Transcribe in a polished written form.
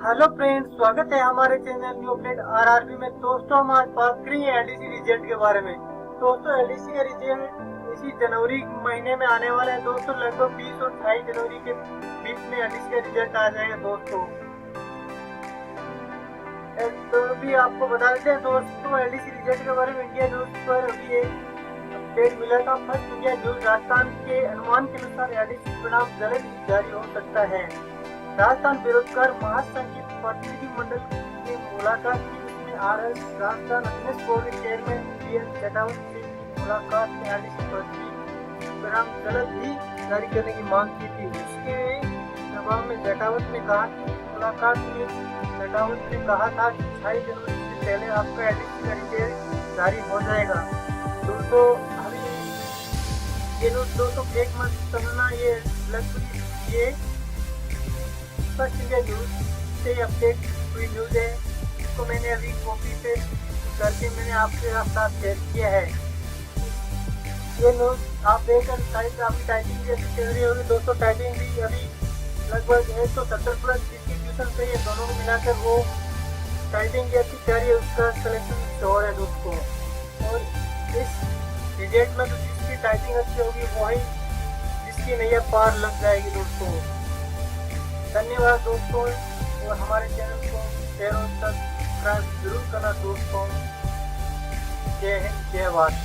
Hello friends, स्वागत है हमारे चैनल न्यू अपडेट आरआरबी में। दोस्तों, हम आज बात करेंगे एलडीसी रिजल्ट के बारे में। दोस्तों, एलडीसी का रिजल्ट इसी जनवरी महीने में आने वाला है। दोस्तों, लगभग 20 और 28 जनवरी के बीच में एलडीसी का रिजल्ट आ जाएगा। दोस्तों, तो अभी आपको बता देते हैं दोस्तों एलडीसी रिजल्ट के बारे में। इंडिया न्यूज पर अभी एक अपडेट मिला था। फर्स्ट इंडिया न्यूज राजस्थान के अनुमान के अनुसार एलडीसी परिणाम जल्द ही जारी हो सकता है। राजस्थान बेरोजगार महासंघ के प्रतिनिधि मंडल की मुलाकात की, उसमें राजस्थान अध्यक्ष बोर्ड के चेयरमैन बीएस शेखावत से मुलाकात में एलडीसी परिणाम जल्द ही जारी करने की मांग की थी। उसके जवाब में शेखावत ने कहा कि मुलाकात में शेखावत ने कहा था कि 28 जनवरी से पहले आपका एलडीसी का रिजल्ट जारी हो जाएगा। दोस्तों, अभी ये दोस्तों एक मंथ चलना ये लगभग ये फर्स्ट इंडिया न्यूज से अपडेट हुई न्यूज है। इसको मैंने अभी कॉपी पेस्ट करके मैंने आपके साथ शेयर किया है। ये न्यूज आप देखकर शायद आपकी टाइपिंग भी अच्छी चल रही होगी। दोस्तों, टाइपिंग भी अभी लगभग 170 प्लस जिसकी ट्यूशन से ये दोनों को मिलाकर वो टाइपिंग भी अच्छी चल रही है, उसका सिलेक्शन श्योर है दोस्तों। और इस रिजल्ट में तो जिसकी टाइपिंग अच्छी होगी वही जिसकी नैया पार लग जाएगी दोस्तों। धन्यवाद दोस्तों, और हमारे चैनल को शेयर और सब्सक्राइब जरूर करना दोस्तों। जय हिंद, जय भारत।